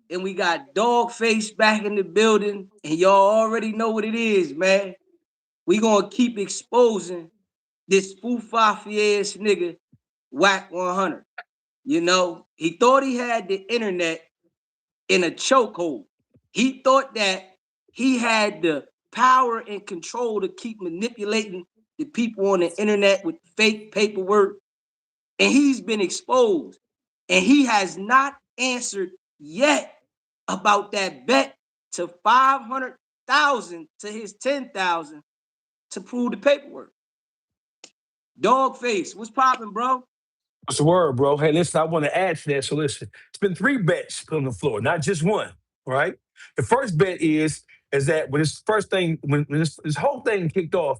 and we got Dawgface back in the building, and y'all already know what it is, man. We gonna keep exposing this foo-fa-fi ass nigga, Wack 100. You know, he thought he had the internet in a chokehold. He thought that he had the power and control to keep manipulating the people on the internet with fake paperwork, and he's been exposed. And he has not answered yet about that bet to 500,000 to his 10,000 to prove the paperwork. Dawgface, what's popping, bro? What's the word, bro? Hey, listen, I want to add to that. So listen, it's been three bets put on the floor, not just one, right? The first bet is that when this first thing, when this whole thing kicked off,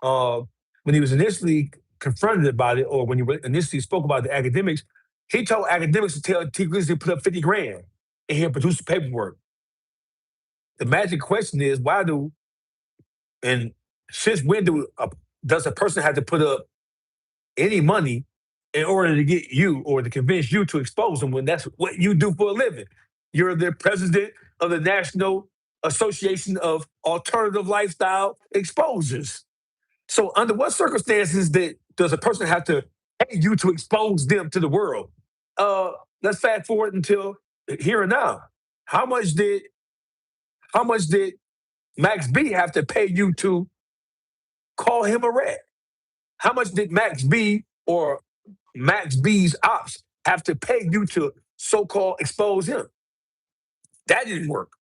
uh, when he was initially confronted about it, or when he initially spoke about the academics, he told academics to tell T. Grizzly to put up 50 grand and he'll produce the paperwork. The magic question is, why do, and since when does a person have to put up any money in order to get you or to convince you to expose them when that's what you do for a living? You're the president of the National Association of Alternative Lifestyle Exposers. So, under what circumstances does a person have to pay you to expose them to the world? Uh, let's fast forward until here and now. How much did how much did Max B have to pay you to call him a rat? How much did Max B or Max B's ops have to pay you to so-called expose him? That didn't work.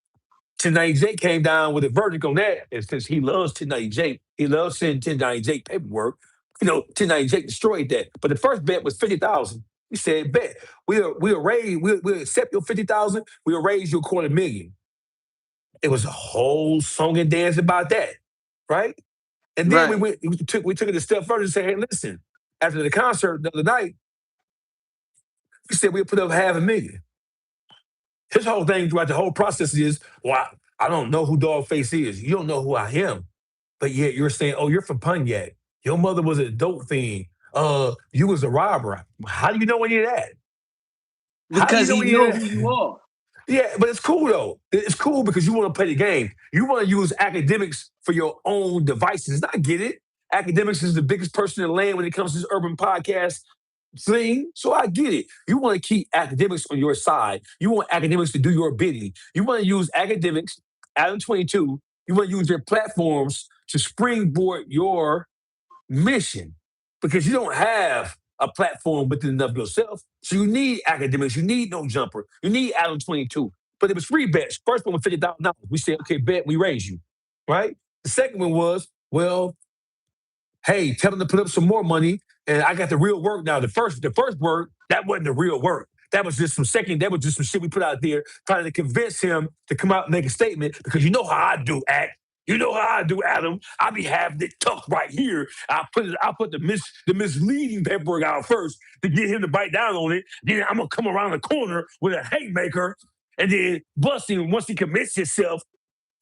1090J came down with a verdict on that. And since he loves 1090J, he loves sending 1090J paperwork. 1090J destroyed that. But the first bet was 50,000. He said, bet. We'll accept your 50,000, we'll raise you $250,000. It was a whole song and dance about that. Right? And then Right. we took it a step further and said, hey, listen, after the concert the other night, we said we'll put up 500,000. His whole thing throughout the whole process is, well, I don't know who Dawgface is. You don't know who I am. But yet you're saying, oh, you're from Pontiac. Your mother was a dope fiend. You was a robber. How do you know any of that? How do you Because know he any of know that? who you are. Yeah, but it's cool though. It's cool because you want to play the game. You want to use academics for your own devices. And I get it. Academics is the biggest person in the land when it comes to this urban podcast thing. So I get it. You want to keep academics on your side. You want academics to do your bidding. You want to use academics, Adam 22. You want to use their platforms to springboard your mission because you don't have a platform within and of yourself. So you need academics. You need no jumper. You need Adam 22. But it was three bets. First one was $50,000. We said, okay, bet, we raise you. Right? The second one was, well, hey, tell them to put up some more money, and I got the real work now. The first work, that wasn't the real work. That was just some shit we put out there trying to convince him to come out and make a statement because you know how I do act. You know how I do, Adam. I be having it tucked right here. I put the misleading paperwork out first to get him to bite down on it. Then I'm gonna come around the corner with a haymaker and then bust him once he commits himself.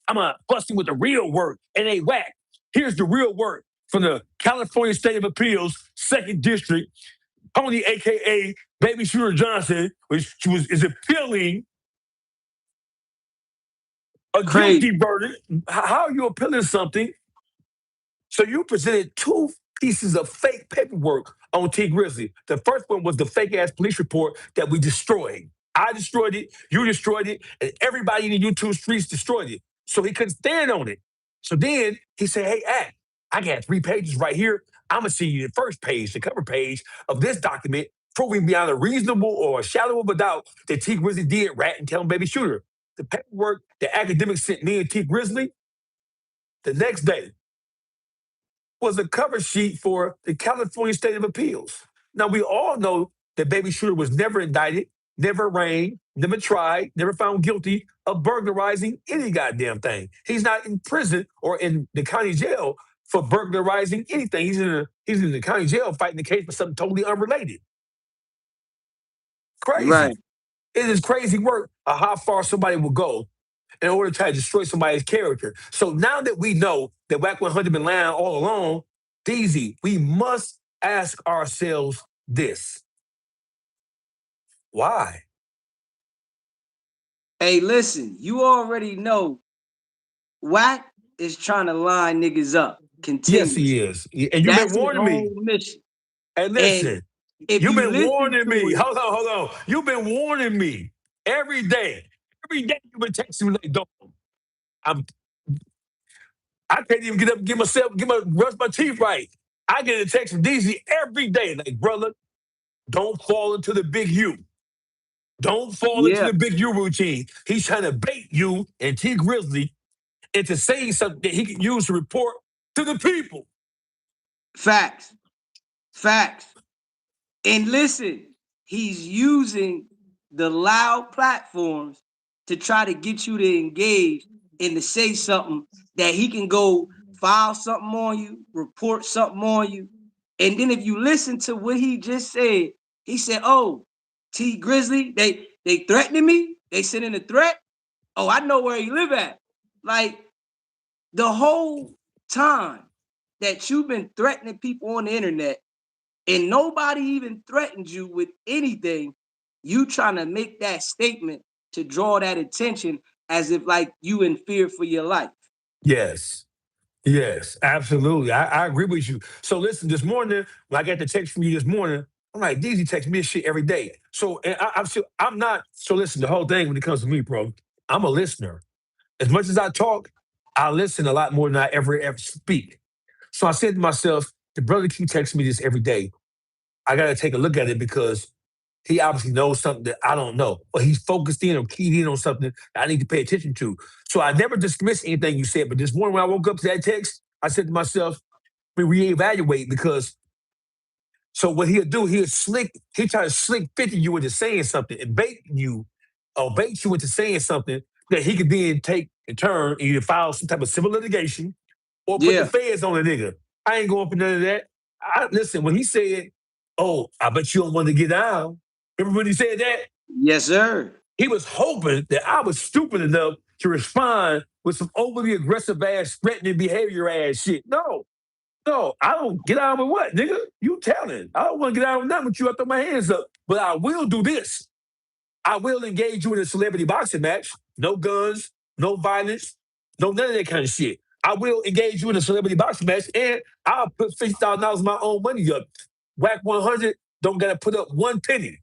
I'm gonna bust him with the real work. And they whack. Here's the real work from the California State of Appeals, Second District. Tony, aka Baby Shooter Johnson, is appealing a Crazy. guilty verdict. How are you appealing something? So you presented two pieces of fake paperwork on T Grizzly. The first one was the fake ass police report that we destroyed. I destroyed it, you destroyed it, and everybody in the YouTube streets destroyed it. So he couldn't stand on it. So then he said, hey, Act, I got 3 pages right here. I'm gonna see you the first page, the cover page of this document, proving beyond a reasonable or a shadow of a doubt that T Grizzly did rat and tell Baby Shooter. The paperwork the academics sent me and T Grizzly the next day was a cover sheet for the California State of Appeals. Now, we all know that Baby Shooter was never indicted, never arraigned, never tried, never found guilty of burglarizing any goddamn thing. He's not in prison or in the county jail for burglarizing anything. He's in the county jail fighting the case for something totally unrelated. Right. Crazy. It is crazy work of how far somebody will go in order to try to destroy somebody's character. So now that we know that Wack 100 been lying all along, Deezy, we must ask ourselves this. Why? Hey, listen, you already know Wack is trying to line niggas up Yes, he continuously. is. And you've been That's his warning me. whole mission. And And listen, if you've you been listen warning to me. it, Hold on. You've been warning me every day. Every day you've been texting me like, "Dog, I'm I can't even get up, brush my teeth right." I get a text from Deezy every day, like, brother, don't fall into the big U. Don't fall into yeah, the big U routine. He's trying to bait you and T Grizzly into saying something that he can use to report to the people. facts, facts. And listen, he's using the loud platforms to try to get you to engage and to say something that he can go file something on you, report something on you. And then if you listen to what he just said, he said, "Oh, T Grizzly, they threatening me. They sending a threat. Oh, I know where he live at." Like the whole time that you've been threatening people on the internet and nobody even threatened you with anything, you trying to make that statement to draw that attention as if like you in fear for your life. Yes. Yes, absolutely. I agree with you. So listen, this morning, when I got the text from you this morning, I'm like, Deezy texts me this shit every day. So and I'm not, so listen, the whole thing when it comes to me, bro, I'm a listener. As much as I talk, I listen a lot more than I ever speak. So I said to myself, the brother keep texting me this every day. I gotta take a look at it because he obviously knows something that I don't know, or he's focused in or keyed in on something that I need to pay attention to. So I never dismiss anything you said, but this morning when I woke up to that text, I said to myself, we reevaluate because so what he'll do, he'll try to slick 50 you into saying something and bait you or bait you into saying something that he could then take in turn and either file some type of civil litigation or put the Yeah. feds on a nigga. I ain't going for none of that. Listen, when he said, "Oh, I bet you don't want to get down," remember when he said that? Yes, sir. He was hoping that I was stupid enough to respond with some overly aggressive ass, threatening behavior ass shit. No, no, I don't get out with what, nigga? You telling. I don't want to get out with nothing with you. I throw my hands up. But I will do this. I will engage you in a celebrity boxing match. No guns, no violence, no none of that kind of shit. I will engage you in a celebrity boxing match and I'll put $50,000 of my own money up. Wack 100 don't gotta put up one penny.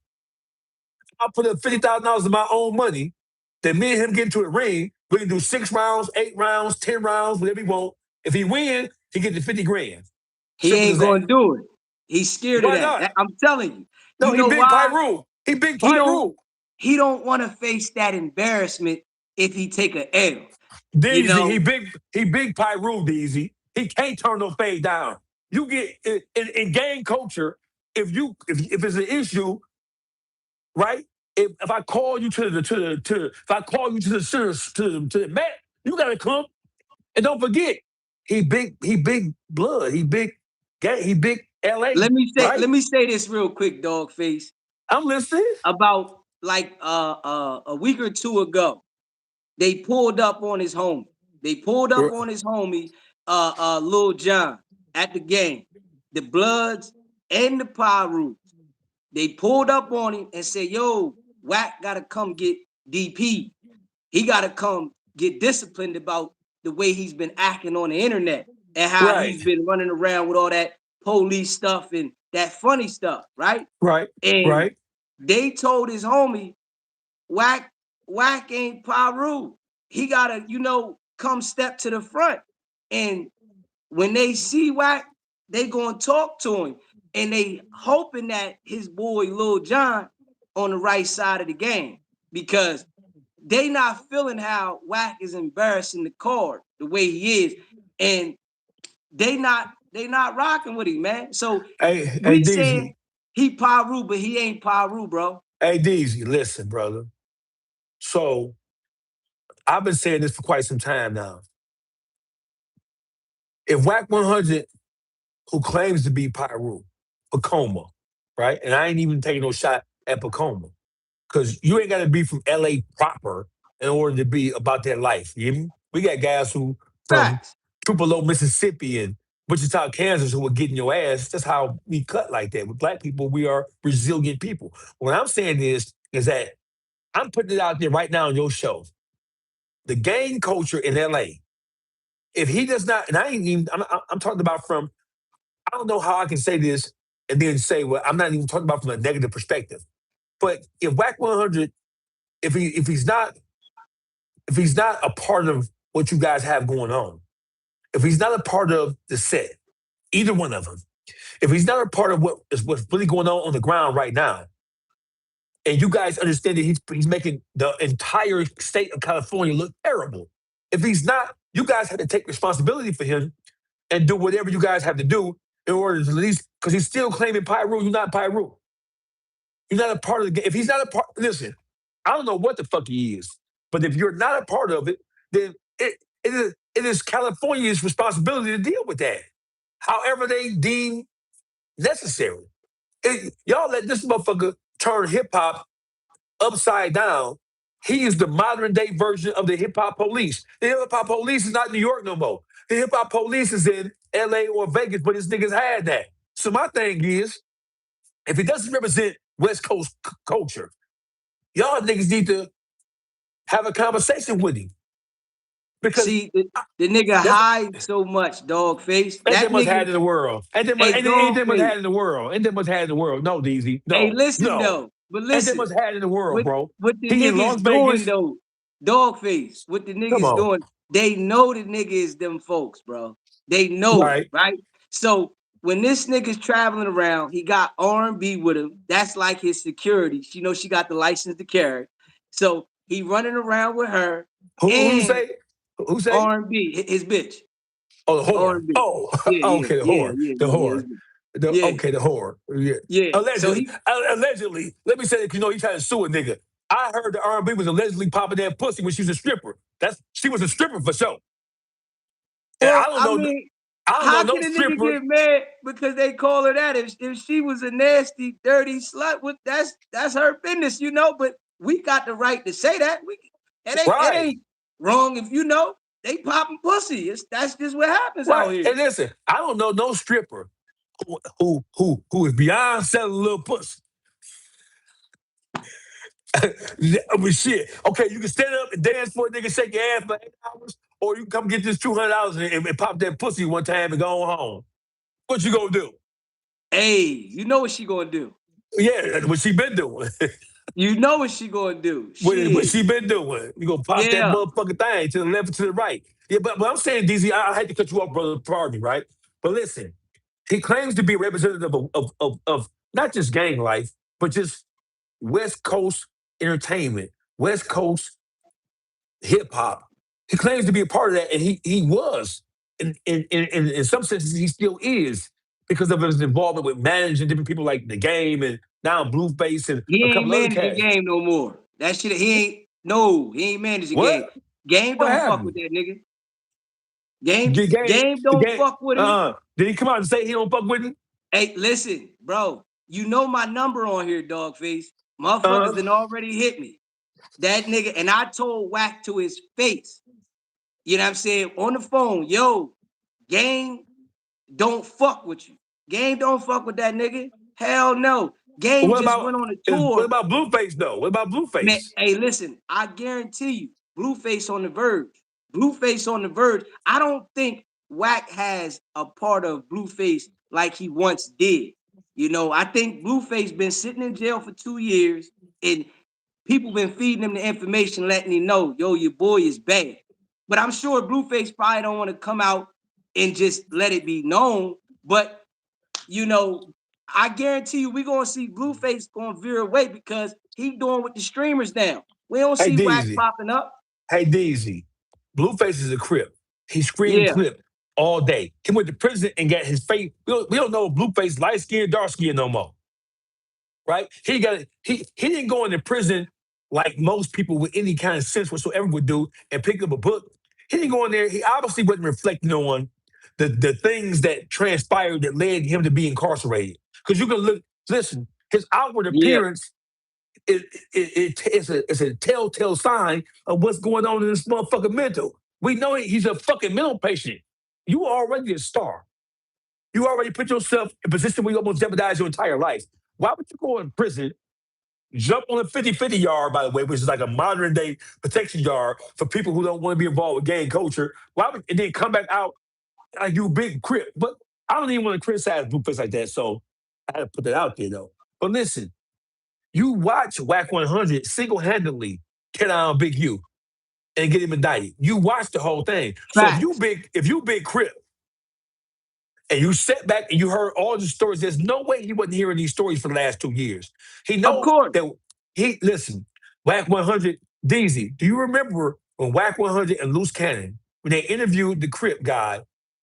I'll put up $50,000 of my own money. Then me and him get into a ring. We can do 6 rounds, 8 rounds, 10 rounds, whatever he want. If he win, he get the 50 grand. He Simple ain't as that. gonna do it. He's scared of Why that. not? I'm telling you. No, You he know big why? Pyru. He big He don't Pyru. want to face that embarrassment if he take a L. You Deezy, know, he big Pyru, Deezy. He can't turn no fade down. You get in gang culture, if it's an issue, right? If I call you if I call you to the mat, you gotta come. And don't forget, he big blood. He big gang, he big LA, let right? me say this real quick, Dawgface. I'm listening. About like a week or two ago, they pulled up on his homie. They pulled up on his homie, Lil John, at the game. The Bloods and the Pyrus. They pulled up on him and said, "Yo, Wack gotta come get DP. He gotta come get disciplined about the way he's been acting on the internet and how Right, he's been running around with all that police stuff and that funny stuff, right?" right, And right. they told his homie, Wack, Wack ain't Paru. He gotta, come step to the front. And when they see Wack, they gonna talk to him. And they hoping that his boy Lil John on the right side of the game. Because they not feeling how Wack is embarrassing the card the way he is. And they not rocking with him, man. So Hey, we saying Deezy. he Paru, but he ain't Paru, bro. Hey, Deezy, listen, brother. So I've been saying this for quite some time now. If Wack 100, who claims to be Pyru, Pacoma, right? And I ain't even taking no shot at Pacoma. Because you ain't got to be from LA proper in order to be about that life. You hear me? We got guys who from Facts. Tupelo, Mississippi and Wichita, Kansas who are getting your ass. That's how we cut like that. With black people, we are resilient people. What I'm saying is that I'm putting it out there right now on your show. The gang culture in LA, if he does not, and I ain't even, I'm talking about from, I don't know how I can say this and then say, well, I'm not even talking about from a negative perspective. But if Wack 100, if he's not a part of what you guys have going on, if he's not a part of the set, either one of them, if he's not a part of what's really going on the ground right now, and you guys understand that he's making the entire state of California look terrible. If he's not, you guys have to take responsibility for him and do whatever you guys have to do in order to at least, because he's still claiming Pyru. You're not Pyru. You're not a part of the game. If he's not a part, listen, I don't know what the fuck he is, but if you're not a part of it, then it is California's responsibility to deal with that, however they deem necessary. Y'all let this motherfucker turn hip hop upside down. He is the modern day version of the hip hop police. The hip hop police is not in New York no more. The hip hop police is in LA or Vegas, but his niggas had that. So my thing is, if he doesn't represent West Coast culture, y'all niggas need to have a conversation with him. Because See, the nigga that's hides so much, Dawgface. ain't That that much nigga, had in the world. hey, Ain't that much Dawgface. had in the world. Ain't that much had in the world. No, Deezy. Hey, No. listen No. though, but Ain't that listen, much had in the world, what bro. what the He in Las niggas doing Vegas. though, Dawgface, what the Come niggas on. doing, they know the nigga is them folks, bro. They know it, Right. right? So when this nigga's traveling around, he got R&B with him. That's like his security. She knows she got the license to carry. So he running around with her Who and say? Who say? R&B, his bitch. Oh, the whore. R&B. Oh, Yeah, yeah, okay, the yeah, whore. yeah, The yeah, yeah. whore. Yeah, The whore. Yeah. yeah. So Allegedly. he, Allegedly. Let me say that, he tried to sue a nigga. I heard the R&B was allegedly popping that pussy when she was a stripper. She was a stripper for sure. And well, I mean, I don't know how no can a nigga stripper. get mad because they call her that? If she was a nasty, dirty slut, that's her business, you know. But we got the right to say that. It Right. ain't wrong if you know they popping pussy. That's just what happens Right. out here. And listen, I don't know no stripper who is beyond selling a little pussy. I mean, shit. Okay, you can stand up and dance for a nigga, shake your ass for 8 hours, or you can come get this $200 and pop that pussy one time and go on home. What you gonna do? Hey, you know what she gonna do? Yeah, that's what she been doing. You know what she gonna do? What Shit, she been doing? You gonna pop that yeah. motherfucking thing to the left and to the right. Yeah, but I'm saying, DZ, I hate to cut you off, brother. Pardon me, right? But listen, he claims to be a representative of not just gang life, but just West Coast entertainment, West Coast hip hop. He claims to be a part of that, and he was. In some senses, he still is because of his involvement with managing different people like the game and now Blueface and He a ain't couple other managing cats. game no more. That shit, he ain't managing game. What? Game What don't fuck with happened? that nigga. Game, The game, game the don't game. fuck with him. Did he come out and say he don't fuck with him? Hey, listen, bro. You know my number on here, Dawgface. Motherfuckers Uh, done already hit me. That nigga, and I told Wack to his face. You know what I'm saying? On the phone, yo, game don't fuck with you. Game don't fuck with that nigga. Hell no. Game what just about went on a what tour. about Blueface though? What about Man, Blueface? hey, listen, I guarantee you, Blueface on the verge. Blueface on the verge. I don't think Wack has a part of Blueface like he once did. You know, I think Blueface been sitting in jail for 2 years and people been feeding him the information, letting him know, yo, your boy is bad. But I'm sure Blueface probably don't want to come out and just let it be known. But you know, I guarantee you we're gonna see Blueface gonna veer away because he doing with the streamers now. We don't Hey see Wack Deezy. popping up. Hey Deezy. Blueface is a crip. He screamed Yeah. clip all day. He went to prison and got his face. We don't know if Blueface light skin, dark skin no more. Right? He didn't go into prison like most people with any kind of sense whatsoever would do and pick up a book. He didn't go in there. He obviously wasn't reflecting on the things that transpired that led him to be incarcerated. Because you can listen, his outward Yeah. appearance it's a telltale sign of what's going on in this motherfucking mental. We know he's a fucking mental patient. You are already a star. You already put yourself in a position where you almost jeopardize your entire life. Why would you go in prison jump on a 50-50 yard, by the way, which is like a modern day protection yard for people who don't want to be involved with gang culture. Why would, and then come back out like you big crip? But I don't even want to criticize Blueface like that, so I had to put that out there though. But listen, you watch Wack 100 single handedly get down Big U and get him indicted. You watch the whole thing. So Facts. if you big crip and you sat back and you heard all the stories, there's no way he wasn't hearing these stories for the last 2 years. He Of know course. that he listen, Wack 100, Deezy, do you remember when Wack 100 and Loose Cannon, when they interviewed the Crip guy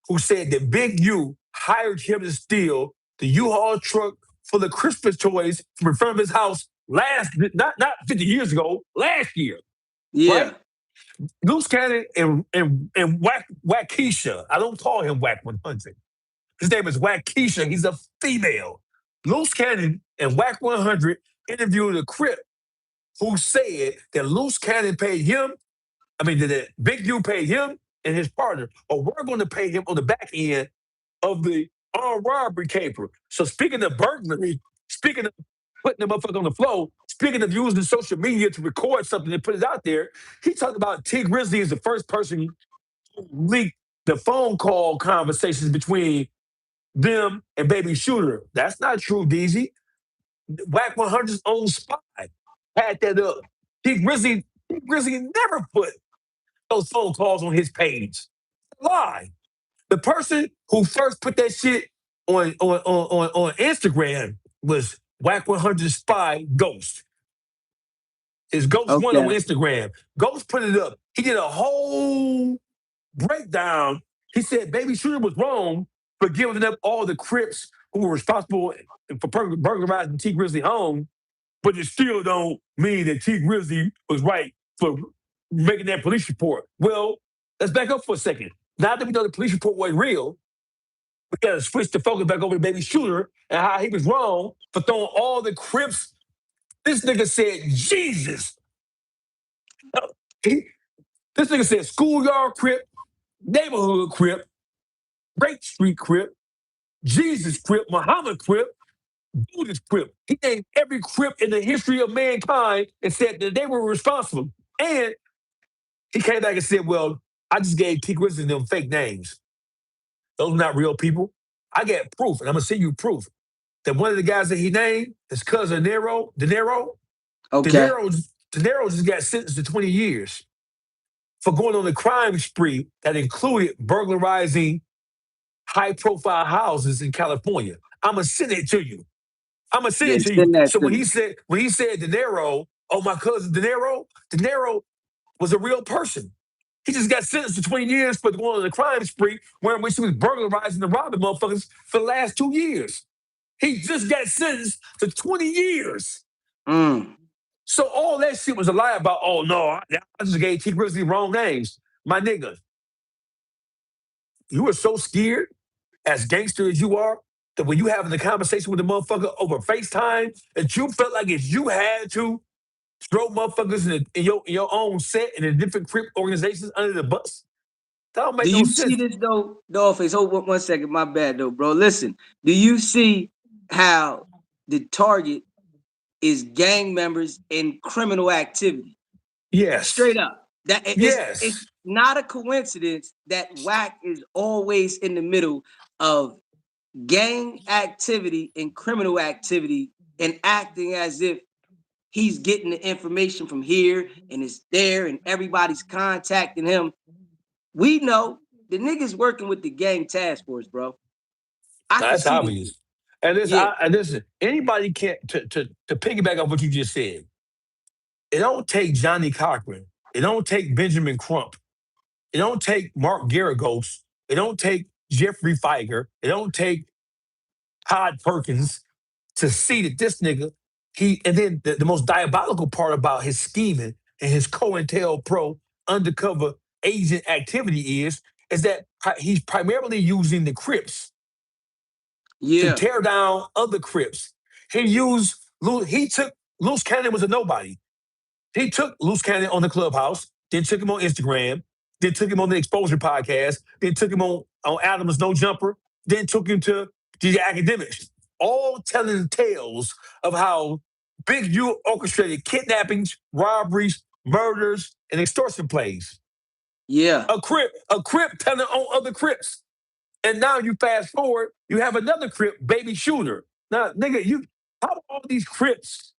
who said that Big U hired him to steal the U-Haul truck full of Christmas toys from in front of his house not 50 years ago, last year, right? Yeah. Loose Cannon and Wackisha. I don't call him Wack 100. His name is Wackisha. He's a female. Loose Cannon and Wack 100 interviewed a Crip who said that Loose Cannon paid him, that Big U paid him and his partner, or we're going to pay him on the back end of the armed robbery caper. So speaking of burglary, speaking of putting the motherfucker on the floor, speaking of using social media to record something and put it out there, he talked about T Grizzly is the first person who leaked the phone call conversations between them and Baby Shooter. That's not true, Deezy. Wack 100's own spy had that up. T Grizzly never put those phone calls on his page. Lie. The person who first put that shit on Instagram was Wack 100 spy Ghost. It's Ghost One on Okay. Instagram. Ghost put it up. He did a whole breakdown. He said Baby Shooter was wrong for giving up all the Crips who were responsible for burglarizing T Grizzly home, but it still don't mean that T Grizzly was right for making that police report. Well, let's back up for a second. Now that we know the police report wasn't real, we gotta switch the focus back over to Baby Shooter and how he was wrong for throwing all the Crips. This nigga said Jesus. He, this nigga said schoolyard Crip, neighborhood Crip, Great Street Crip, Jesus Crip, Muhammad Crip, Buddhist Crip. He named every Crip in the history of mankind and said that they were responsible. And he came back and said, well, I just gave T Grizzly them fake names. Those are not real people. I got proof, and I'm gonna send you proof that one of the guys that he named, his cousin De Okay. Niro, De Niro just got sentenced to 20 years for going on a crime spree that included burglarizing high-profile houses in California. I'm gonna send it to you. I'm gonna send Yeah. it to you. Send that So to me. when he said De Niro, oh my cousin De Niro was a real person. He just got sentenced to 20 years for going on a crime spree where in which he was burglarizing and robbing motherfuckers for the last 2 years. He just got sentenced to 20 years. Mm. So all that shit was a lie about, oh no, I just gave T Grizzly wrong names. My nigga, you were so scared, as gangster as you are, that when you having a conversation with the motherfucker over FaceTime, that you felt like if you had to throw motherfuckers in your own set and in different crip organizations under the bus. That don't Do make no you see sense. this though, Dawgface? Hold one second. My bad though, bro. Listen. Do you see how the target is gang members and criminal activity? Straight Yes. up. That it's Yes. not a coincidence that Wack is always in the middle of gang activity and criminal activity and acting as if he's getting the information from here and it's there and everybody's contacting him. We know the niggas working with the gang task force, bro. I can That's see this shit. obvious. And Yeah. listen, anybody can't to piggyback off what you just said. It don't take Johnny Cochran. It don't take Benjamin Crump. It don't take Mark Garagos. It don't take Jeffrey Feiger. It don't take Todd Perkins to see that this nigga, and then the most diabolical part about his scheming and his COINTELPRO undercover agent activity is that he's primarily using the Crips to Yeah. tear down other Crips. He took, Loose Cannon was a nobody. He took Loose Cannon on the Clubhouse, then took him on Instagram, then took him on the Exposure podcast, then took him on Adam's No Jumper, then took him to the academics, all telling tales of how Big U orchestrated kidnappings, robberies, murders, and extortion plays. Yeah. A crip telling on other crips. And now you fast forward, you have another crip, baby shooter. Now, nigga, how all these crips,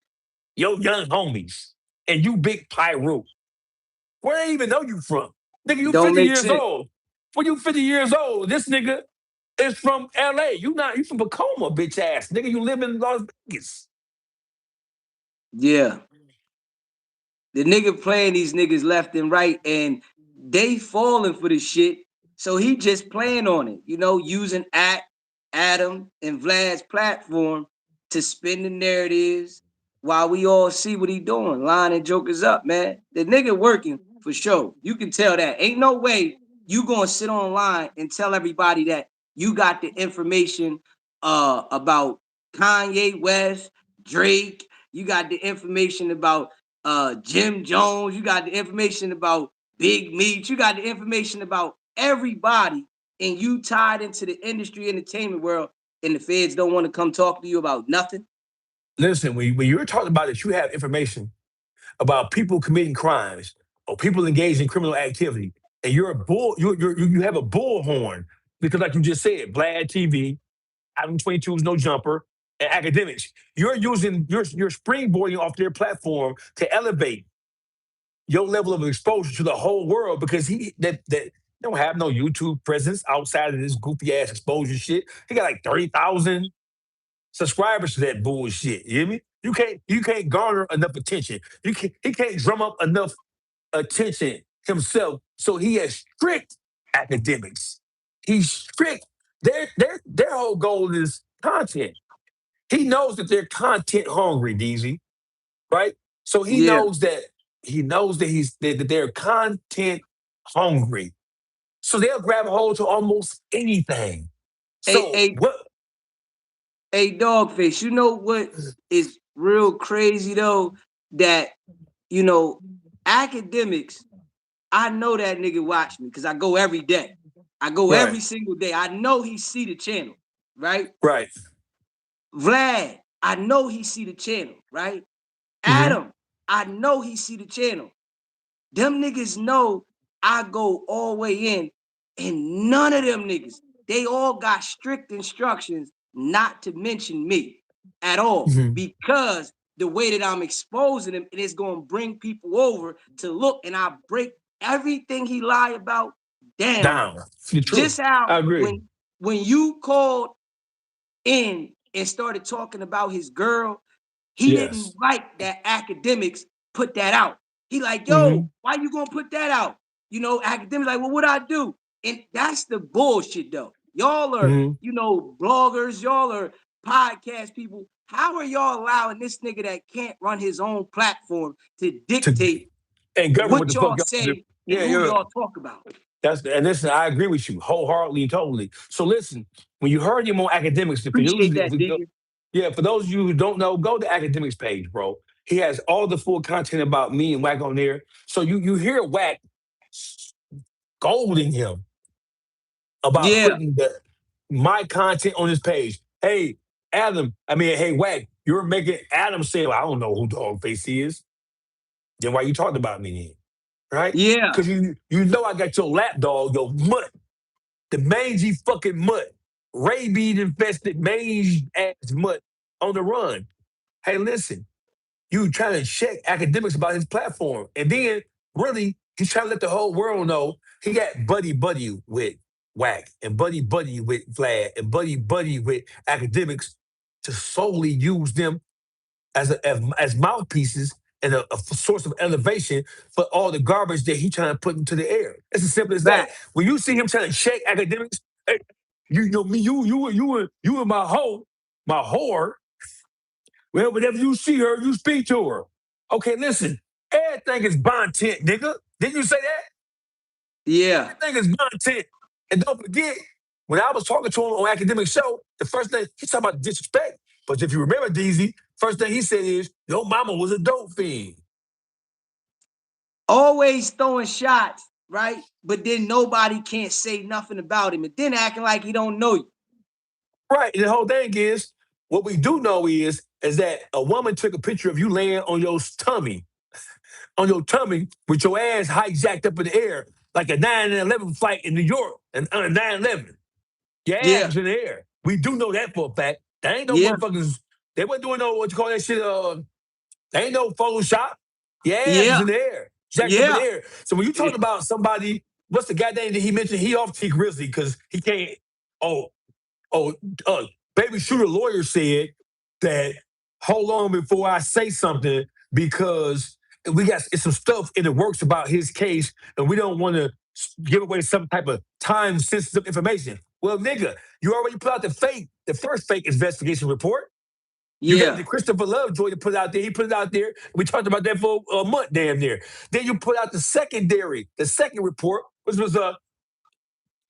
yo young homies, and you big pyro, where they even know you from? Nigga, you Don't 50 make years sense. old. When you 50 years old, this nigga is from LA. You from Tacoma, bitch ass. Nigga, you live in Las Vegas. Yeah. The nigga playing these niggas left and right, and they falling for the shit. So he just playing on it, using Adam and Vlad's platform to spin the narratives while we all see what he doing, lining jokers up, man. The nigga working for sure. You can tell that. Ain't no way you gonna sit online and tell everybody that you got the information about Kanye West, Drake. You got the information about Jim Jones. You got the information about Big Meat. You got the information about everybody, and you tied into the industry entertainment world, and the feds don't want to come talk to you about nothing. Listen, when you're talking about it, you have information about people committing crimes or people engaged in criminal activity, and you're a bull, you have a bullhorn because, like you just said, Vlad TV, Adam 22's No Jumper, and academics. You're springboarding off their platform to elevate your level of exposure to the whole world because he don't have no YouTube presence outside of this goofy ass exposure shit. He got like 30,000 subscribers to that bullshit. You hear me? You can't garner enough attention. He can't drum up enough attention himself. So he has strict academics. He's strict. Their whole goal is content. He knows that they're content hungry, DZ, right? So Yeah. he knows that they're content hungry. So they'll grab a hold to almost anything. Hey, So hey, what? hey, Dawgface, you know what is real crazy though? That, you know, academics, I know that nigga watch me because I go every day. I go Right, every single day. I know he see the channel, right? right. Vlad, I know he see the channel, right? Hmm. Adam, I know he see the channel. Them niggas know I go all the way in, and none of them niggas, they all got strict instructions not to mention me at all Hmm. because the way that I'm exposing him, it is going to bring people over to look, and I break everything he lie about down. Down. The truth. Just how I agree. when you called in and started talking about his girl, he didn't Yes. like that academics put that out. He like, yo, Hmm. why you gonna put that out? Academics like, well, what I do? And that's the bullshit though. Y'all are, Hmm. bloggers, y'all are podcast people. How are y'all allowing this nigga that can't run his own platform to To dictate and govern what what the fuck y'all y'all do. say and Yeah, who you're y'all talk about? and listen, I agree with you wholeheartedly and totally. So listen, when you heard him on academics, Appreciate that, Deacon. yeah, for those of you who don't know, go to academics page, bro. He has all the full content about me and Wack on there. So you hear Wack scolding him about Yeah, putting my content on his page. Hey, Adam, hey, Wack, you're making Adam say, well, I don't know who Dawgface is. Then why you talking about me then? Right? yeah, Because you know I got your lap dog, your mutt, the mangy fucking mutt, rabies infested mange ass mutt on the run. Hey, listen, you trying to check academics about his platform. And then really, he's trying to let the whole world know he got buddy with Wack and buddy with Vlad and buddy with academics to solely use them as mouthpieces and a source of elevation for all the garbage that he trying to put into the air. It's as simple as that. back. When you see him trying to shake academics, hey, you know me, you and my whore. Well, whenever you see her, you speak to her. Okay, listen, everything is content, nigga. Didn't you say that? Yeah. Everything is content. And don't forget, when I was talking to him on academic show, the first thing he talking about disrespect. But if you remember, DZ, first thing he said is, your mama was a dope fiend. Always throwing shots, right? But then nobody can't say nothing about him, and then acting like he don't know you. Right. And the whole thing is, what we do know is is that a woman took a picture of you laying on your tummy with your ass hijacked up in the air like a 9/11 flight in New York and 9/11. Your ass Yeah, was in the air. We do know that for a fact. That ain't no yeah, motherfuckers. They wasn't doing no what you call that shit. They ain't no Photoshop. Your ass was yeah, in the air, jacked up in the yeah. air. So when you talk about somebody, what's the guy name that he mentioned? He off T Grizzly because he can't. Oh, oh, baby shooter lawyer said that hold on before I say something because we got it's some stuff in the works about his case and we don't want to give away some type of time sensitive information. Well, nigga, you already put out the first fake investigation report. You gave it Yeah. to Christopher Lovejoy to put it out there. He put it out there. We talked about that for a month, damn near. Then you put out the second report, which was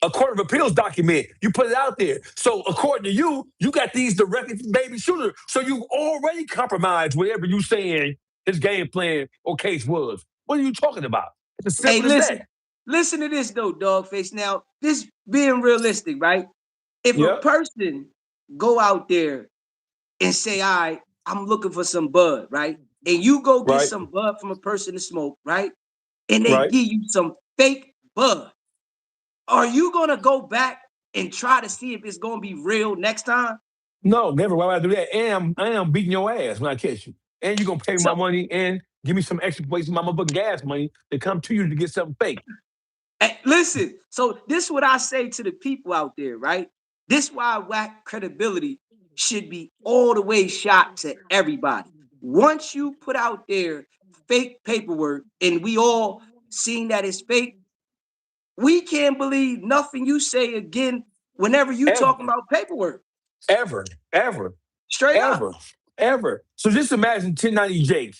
a Court of Appeals document. You put it out there. So according to you, you got these directed from baby shooter. So you already compromised whatever you saying his game plan or case was. What are you talking about? It's as Hey, simple as that. listen to this though, Dawgface. Now, this being realistic, right? If a Yep. person go out there and say, "All right, I'm looking for some bud," right? And you go get Right. some bud from a person to smoke, right? And they Right. give you some fake bud. Are you gonna go back and try to see if it's gonna be real next time? No, never. Why would I do that? And I'm beating your ass when I catch you. And you're gonna pay me my So money and give me some extra places my motherfucking gas money to come to you to get something fake. listen, so this is what I say to the people out there, right? This why whack credibility should be all the way shot to everybody. Once you put out there fake paperwork and we all seen that it's fake, we can't believe nothing you say again whenever you talking Ever, about paperwork. ever, ever, Straight up. ever, ever. So just imagine 1090 Jake,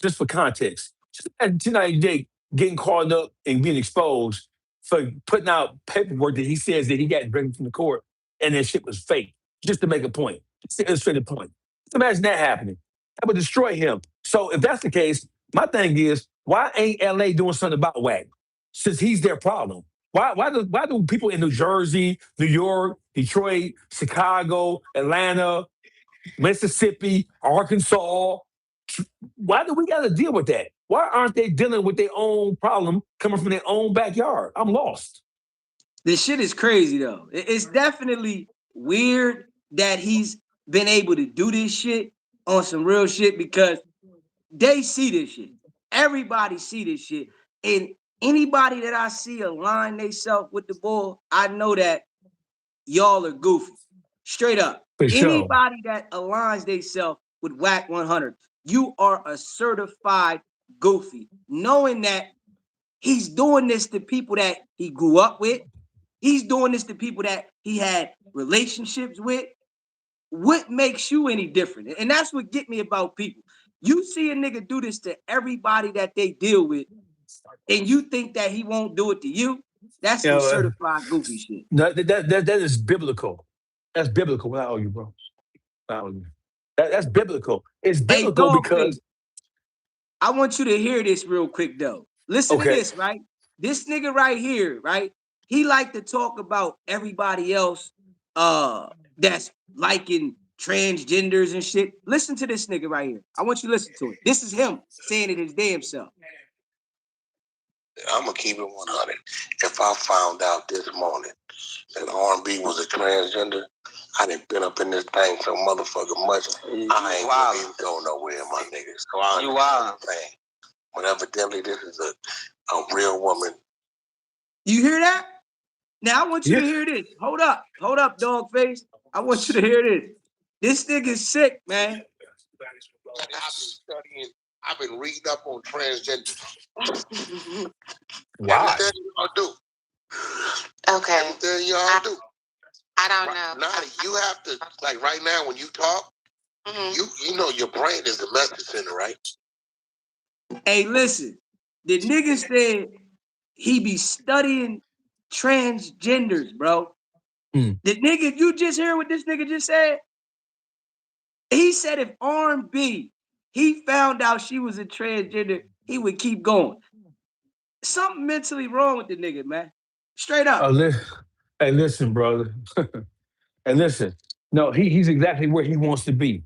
just for context. Just imagine 1090 Jake getting caught up and being exposed for putting out paperwork that he says that he got to bring from the court and that shit was fake, just to make a point, just to illustrate a point. Just imagine that happening. That would destroy him. So if that's the case, my thing is, why ain't LA doing something about Wack? Since he's their problem. Why do people in New Jersey, New York, Detroit, Chicago, Atlanta, Mississippi, Arkansas, why do we got to deal with that? Why aren't they dealing with their own problem coming from their own backyard? I'm lost. This shit is crazy though. It's definitely weird that he's been able to do this shit on some real shit because they see this shit. Everybody see this shit. And anybody that I see align themselves with the bull, I know that y'all are goofy. Straight up. For sure. Anybody that aligns themselves with Wack 100, you are a certified goofy. Knowing that he's doing this to people that he grew up with, he's doing this to people that he had relationships with. What makes you any different? And that's what get me about people. You see a nigga do this to everybody that they deal with, and you think that he won't do it to you. That's You some know, certified goofy shit. that is biblical. That's biblical. What I owe you, bro. What I owe you. That's biblical. It's Hey, biblical Dawgface, because I want you to hear this real quick though. Listen to okay, this, right? This nigga right here, right? He like to talk about everybody else that's liking transgenders and shit. Listen to this nigga right here. I want you to listen to it. This is him saying it his damn self. I'm gonna keep it 100. If I found out this morning that R&B was a transgender, I done been up in this thing so motherfucking much. I ain't gonna even go nowhere, my nigga. So I understand. But evidently, this is a real woman. You hear that? Now I want you to yeah, hear this. Hold up, Dawgface. I want you to hear this. This nigga's sick, man. I've been studying. I've been reading up on transgenders. why? Everything y'all do. Okay. Everything y'all do. I don't know. Now you have to like right now when you talk, you know your brain is the message center, right? Hey, listen. The nigga said he be studying transgenders, bro. Mm. The nigga, you just hear what this nigga just said? He said if R&B, he found out she was a transgender, he would keep going. Something mentally wrong with the nigga, man. Straight Uh, up. li- hey, listen, brother. And listen. No, he's exactly where he wants to be.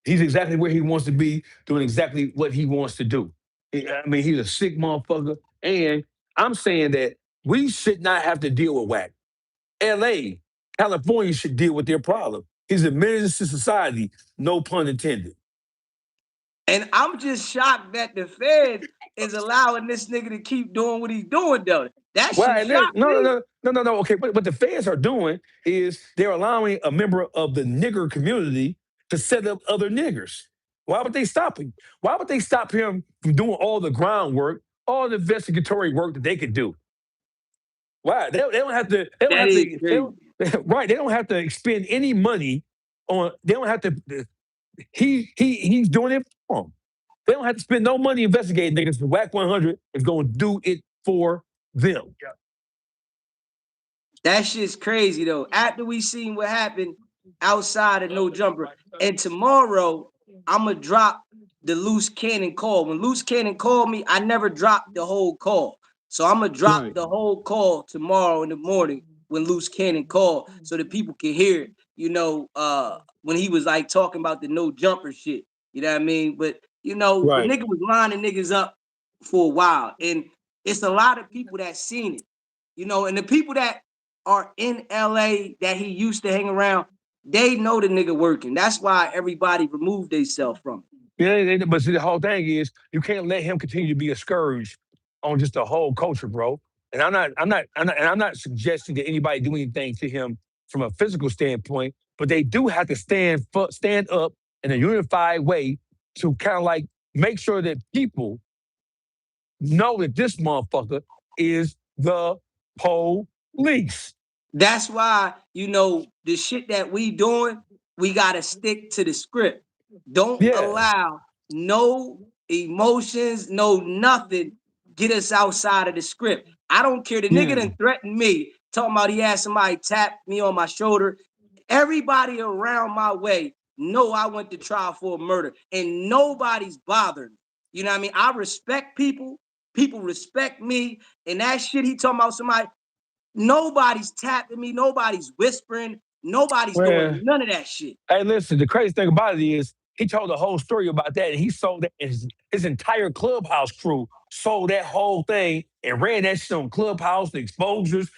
He's exactly where he wants to be, doing exactly what he wants to do. I mean, he's a sick motherfucker. And I'm saying that we should not have to deal with Wack. LA, California should deal with their problem. He's a menace to society, no pun intended. And I'm just shocked that the feds is allowing this nigga to keep doing what he's doing, though. That Well, shit and then, shocked me. no. Okay, what the feds are doing is they're allowing a member of the nigger community to set up other niggers. Why would they stop him? Why would they stop him from doing all the groundwork, all the investigatory work that they could do? Why? They don't have to. They don't That have is to. They crazy. don't, right. They don't have to expend any money on. They don't have to. He's doing it for them. They don't have to spend no money investigating niggas. The Wack 100 is going to do it for them. That shit's crazy though. After we seen what happened outside of No Jumper, and tomorrow I'ma drop the loose cannon call. When loose cannon called me, I never dropped the whole call. So I'm gonna drop Right. the whole call tomorrow in the morning when loose cannon called, so that people can hear it. When he was like talking about the No Jumper shit. You know what I mean? But the Right. nigga was lining niggas up for a while, and it's a lot of people that seen it. And the people that are in LA that he used to hang around, they know the nigga working. That's why everybody removed themselves from it. Yeah, but see, the whole thing is you can't let him continue to be a scourge on just the whole culture, bro. And I'm not suggesting that anybody do anything to him from a physical standpoint, but they do have to stand up in a unified way to kind of like make sure that people know that this motherfucker is the police. That's why, the shit that we doing, we gotta stick to the script. Don't Yeah, allow no emotions, no nothing get us outside of the script. I don't care. The nigga yeah, done threatened me, talking about he had somebody tap me on my shoulder. Everybody around my way know I went to trial for a murder, and nobody's bothering me. You know what I mean? I respect people. People respect me. And that shit he talking about somebody, nobody's tapping me. Nobody's whispering. Nobody's well, doing none of that shit. hey, listen, the crazy thing about it is he told the whole story about that, and he sold that his entire clubhouse crew sold that whole thing and ran that shit on Clubhouse, the exposures,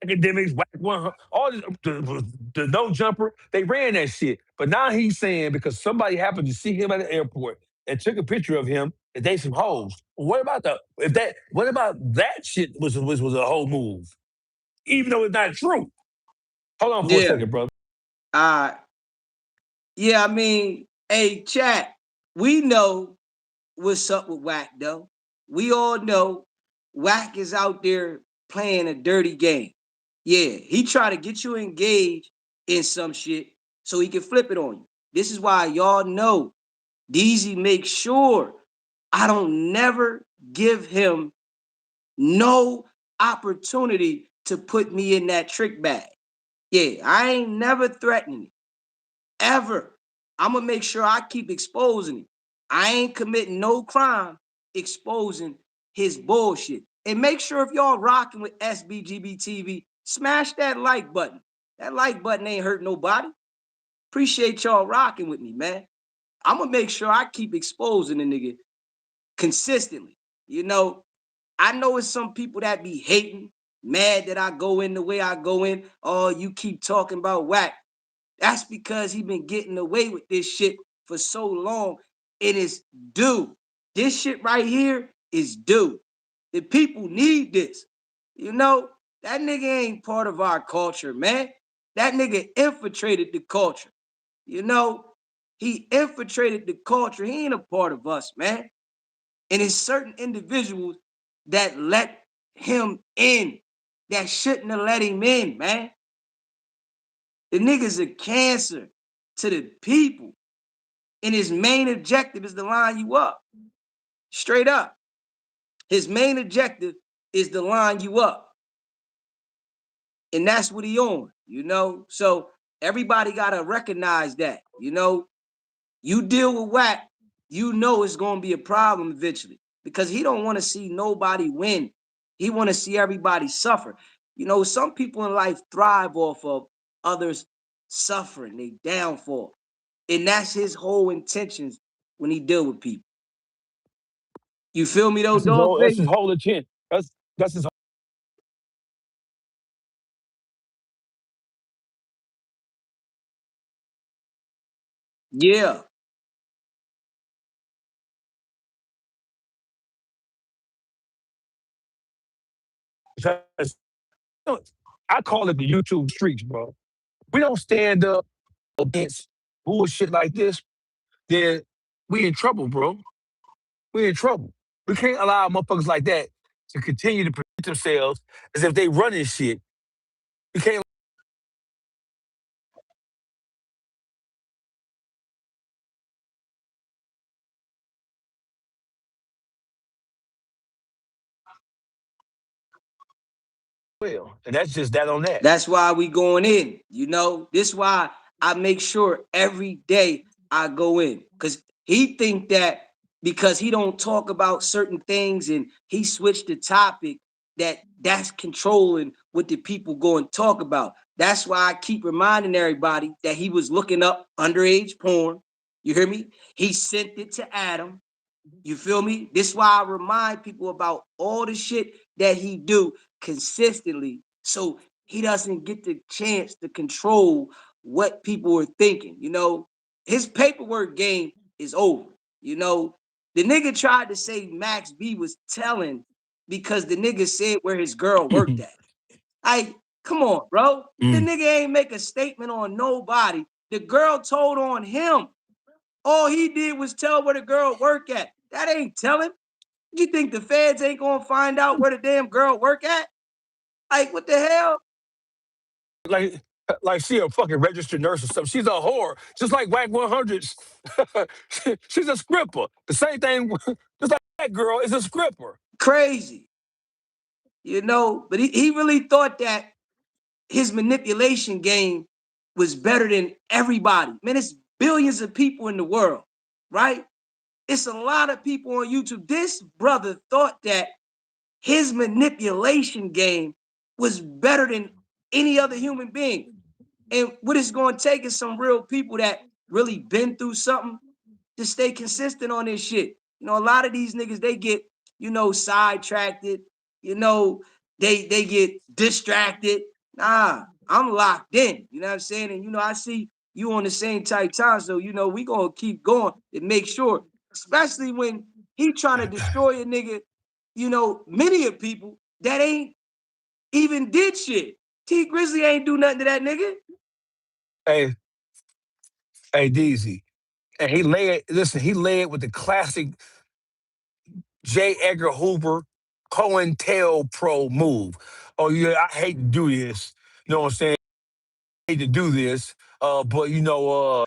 academics, Wack 100, all the no jumper. They ran that shit. But now he's saying because somebody happened to see him at the airport and took a picture of him that they some hoes. What about what about that shit was a whole move? Even though it's not true. Hold on for a Yeah. second, brother. Uh yeah, I mean, hey, chat, we know what's up with Wack though. We all know Wack is out there playing a dirty game. Yeah, he try to get you engaged in some shit so he can flip it on you. This is why y'all know Deezy makes sure I don't never give him no opportunity to put me in that trick bag. Yeah, I ain't never threatening him, ever. I'm gonna make sure I keep exposing him. I ain't committing no crime exposing his bullshit. And make sure if y'all rocking with SBGB TV, smash that like button. That like button ain't hurt nobody. Appreciate y'all rocking with me, man. I'm gonna make sure I keep exposing the nigga consistently. I know it's some people that be hating, mad that I go in the way I go in. Oh, you keep talking about Wack. That's because he been getting away with this shit for so long. It is due. This shit right here is due. The people need this. That nigga ain't part of our culture, man. That nigga infiltrated the culture. You know, he infiltrated the culture. He ain't a part of us, man. And it's certain individuals that let him in that shouldn't have let him in, man. The nigga's a cancer to the people. And his main objective is to line you up. Straight up. His main objective is to line you up. And that's what he on. So everybody gotta recognize that. You deal with Wack, it's gonna be a problem eventually. Because he don't want to see nobody win. He want to see everybody suffer. Some people in life thrive off of others suffering, they downfall. And that's his whole intentions when he deal with people. You feel me though, That's Dawgface? his whole intent. That's his Yeah. because I call it the YouTube streets, bro. We don't stand up against bullshit like this, then we in trouble, bro. We in trouble. We can't allow motherfuckers like that to continue to present themselves as if they running shit. We can't. Well, and that's just that on that. That's why we going in. This why I make sure every day I go in. Cause he think that because he don't talk about certain things and he switched the topic, that's controlling what the people go and talk about. That's why I keep reminding everybody that he was looking up underage porn. You hear me? He sent it to Adam. You feel me? This is why I remind people about all the shit that he do consistently, so he doesn't get the chance to control what people are thinking. His paperwork game is over. You know, the nigga tried to say Max B was telling because the nigga said where his girl worked at. Like, come on, bro. The Mm. nigga ain't make a statement on nobody. The girl told on him. All he did was tell where the girl work at. That ain't telling. You think the feds ain't gonna find out where the damn girl work at? Like, what the hell? like like she a fucking registered nurse or something. She's a whore, just like Wack 100's. She's a scripper. The same thing, just like that girl is a scripper. Crazy. But he really thought that his manipulation game was better than everybody. Man, it's billions of people in the world, right? It's a lot of people on YouTube. This brother thought that his manipulation game was better than any other human being. And what it's going to take is some real people that really been through something to stay consistent on this shit. A lot of these niggas, they get, sidetracked. You know, they get distracted. Nah, I'm locked in. You know what I'm saying? And I see you on the same type time. So, we gonna keep going and make sure, especially when he trying to destroy a nigga, many of people that ain't even did shit. T Grizzly ain't do nothing to that nigga. Hey, hey, Deezy. And he lay it, listen, he lay it with the classic J. Edgar Hoover Cohen Pro move. Oh, yeah, I hate to do this. You know what I'm saying? Hate to do this, but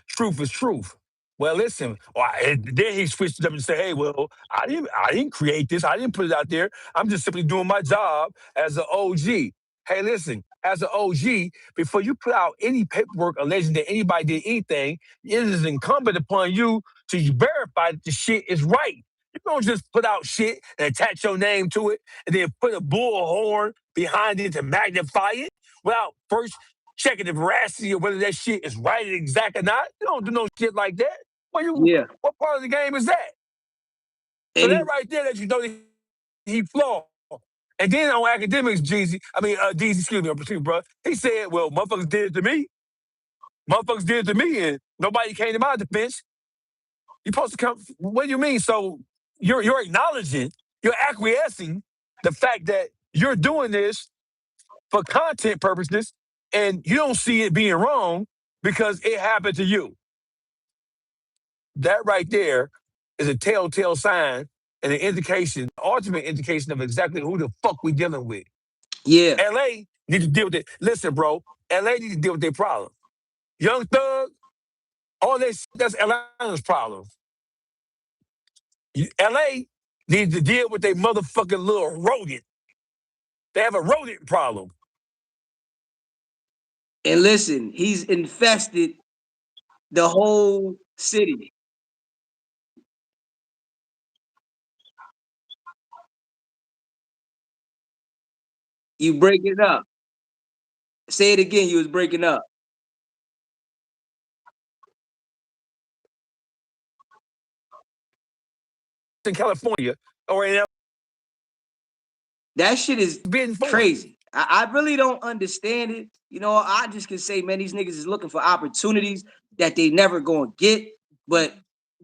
truth is truth. Well, listen. And then he switched it up and said, "Hey, well, I didn't create this. I didn't put it out there. I'm just simply doing my job as an OG." Hey, listen. As an OG, before you put out any paperwork alleging that anybody did anything, it is incumbent upon you to verify that the shit is right. You don't just put out shit and attach your name to it and then put a bullhorn behind it to magnify it without first checking the veracity of whether that shit is right and exact or not. You don't do no shit like that. Yeah. What part of the game is that? So And that he, right there that you know that he flawed. And then on academics, Deezy, excuse me, bro. He said, well, motherfuckers did it to me. Motherfuckers did it to me, and nobody came to my defense. You supposed to come. What do you mean? So you're acknowledging, you're acquiescing the fact that you're doing this for content purposes, and you don't see it being wrong because it happened to you. That right there is a telltale sign and an indication, ultimate indication of exactly who the fuck we dealing with. yeah. LA need to deal with it. Listen, bro, LA need to deal with their problem. Young Thug, all this, that's Atlanta's problem. LA needs to deal with their motherfucking little rodent. They have a rodent problem. And listen, he's infested the whole city. You break it up. Say it again. You was breaking up. in California or in That shit is being born. crazy. I really don't understand it. You know, I just can say, man, these niggas is looking for opportunities that they never gonna get. But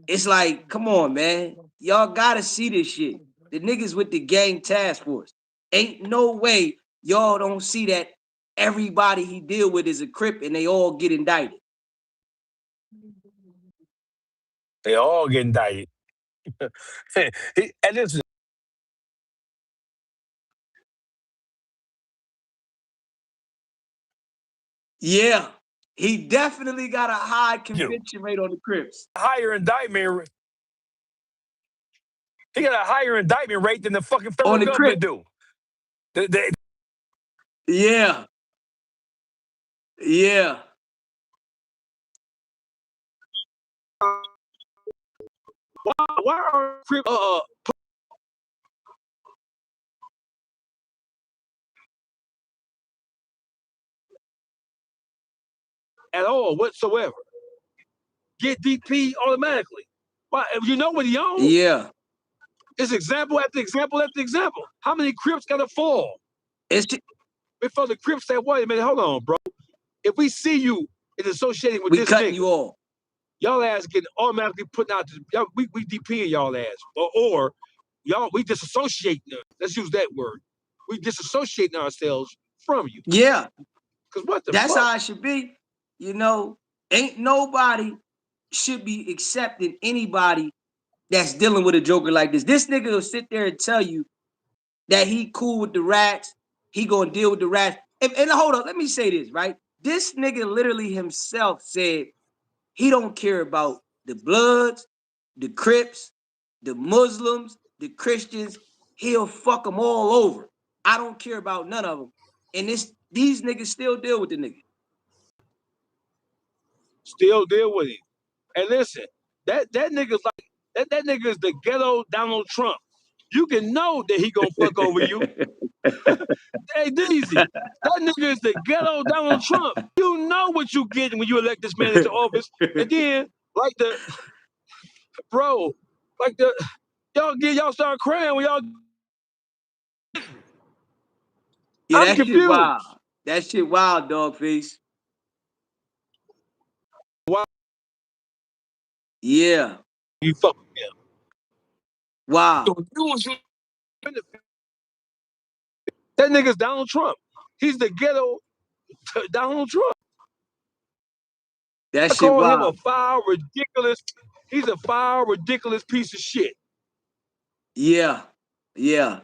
it's like, come on, man. Y'all gotta see this shit. The niggas with the gang task force. Ain't no way y'all don't see that everybody he deal with is a Crip and they all get indicted. They all get indicted. And listen, Yeah. He definitely got a high you conviction rate on the Crips. higher indictment. He got a higher indictment rate than the fucking On federal the government Crips. do. The, Yeah. Yeah. why are Crips at all whatsoever? Get DP automatically. Why? You know what he owns? Yeah. It's example after example after example. How many Crips got to fall It's before the Crips say, wait a minute, hold on, bro. If we see you is associating with we this cutting nigga, you off. y'all ass getting automatically put out. We DPing y'all ass, or y'all we disassociating. Let's use that word. We disassociating ourselves from you. Yeah. Cause what the That's fuck? how it should be. You know, ain't nobody should be accepting anybody that's dealing with a joker like this. This nigga will sit there and tell you that he cool with the rats. He gonna deal with the rats. And hold on, let me say this, right? This nigga literally himself said he don't care about the Bloods, the Crips, the Muslims, the Christians. He'll fuck them all over. I don't care about none of them. And these niggas still deal with the nigga. Still deal with him. And listen, that nigga's like that nigga is the ghetto Donald Trump. You can know that he gonna fuck over you. Hey, Deezy, that nigga is the ghetto Donald Trump. You know what you get when you elect this man into office. And then, like the bro, like the y'all start crying when y'all. Yeah, I'm that shit confused. wild. That shit wild, Dawgface. Why Yeah, you fuck with him? wow. That nigga's Donald Trump. He's the ghetto Donald Trump. That I shit call him a wild. foul, ridiculous. He's a foul, ridiculous piece of shit. Yeah, yeah.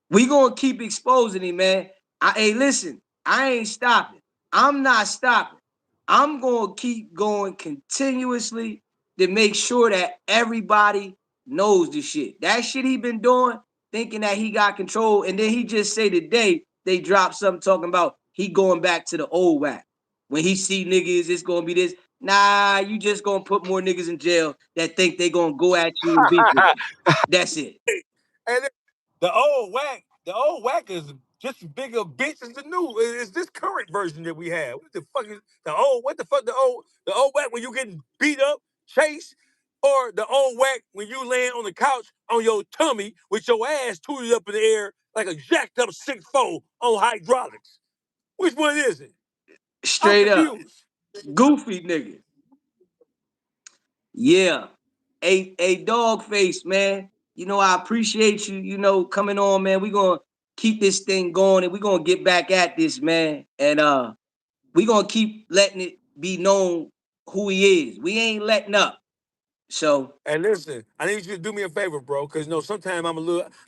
We gonna keep exposing him, man. Hey, listen, I ain't stopping. I'm not stopping. I'm gonna keep going continuously to make sure that everybody knows the shit. That shit he been doing, thinking that he got control, and then he just say today they dropped something talking about he going back to the old whack. When he see niggas, it's gonna be this. Nah, you just gonna put more niggas in jail that think they gonna go at you and beef with you. That's it. And the old whack is just as big a bitch as the new. It's this current version that we have. What the fuck is the old? What the fuck the old whack when you getting beat up, chased, or the old whack when you laying on the couch on your tummy with your ass tooted up in the air like a jacked up 6'4" on hydraulics. Which one is it? I'm Straight up. confused. Goofy nigga. Yeah. A Dawgface, man. You know, I appreciate you, coming on, man. We're gonna keep this thing going and we're gonna get back at this, man. And we're gonna keep letting it be known who he is. We ain't letting up. So And listen, I need you to do me a favor, bro, because sometimes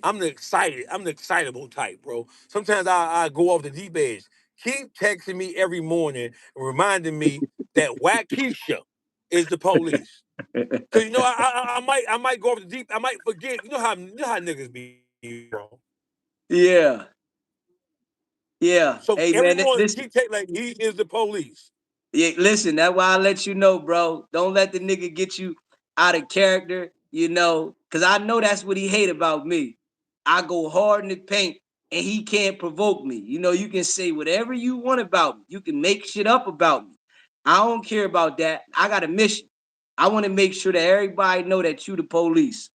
I'm the excitable type, bro. Sometimes I go off the deep edge. Keep texting me every morning and reminding me that Wack is the police. Cause I might go off the deep, I might forget. You know how niggas be, bro. yeah, yeah. So Hey every man, morning listen. keep texting like he is the police. Yeah, listen, that's why I let you know, bro. Don't let the nigga get you out of character, because I know that's what he hate about me. I go hard in the paint and he can't provoke me. You can say whatever you want about me. You can make shit up about me. I don't care about that. I got a mission. I want to make sure that everybody know that you the police.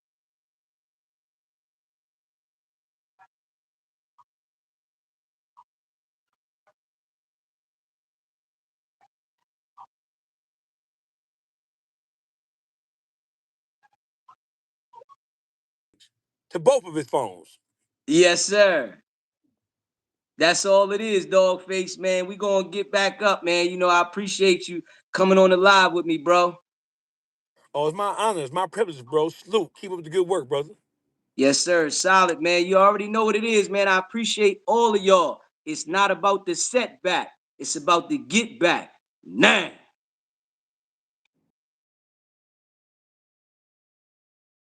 to both of his phones. Yes, sir. That's all it is, Dawgface, man. We gonna get back up, man. You know, I appreciate you coming on the live with me, bro. Oh, it's my honor. It's my privilege, bro. Salute. Keep up the good work, brother. Yes, sir. Solid, man. You already know what it is, man. I appreciate all of y'all. It's not about the setback. It's about the get back. Now.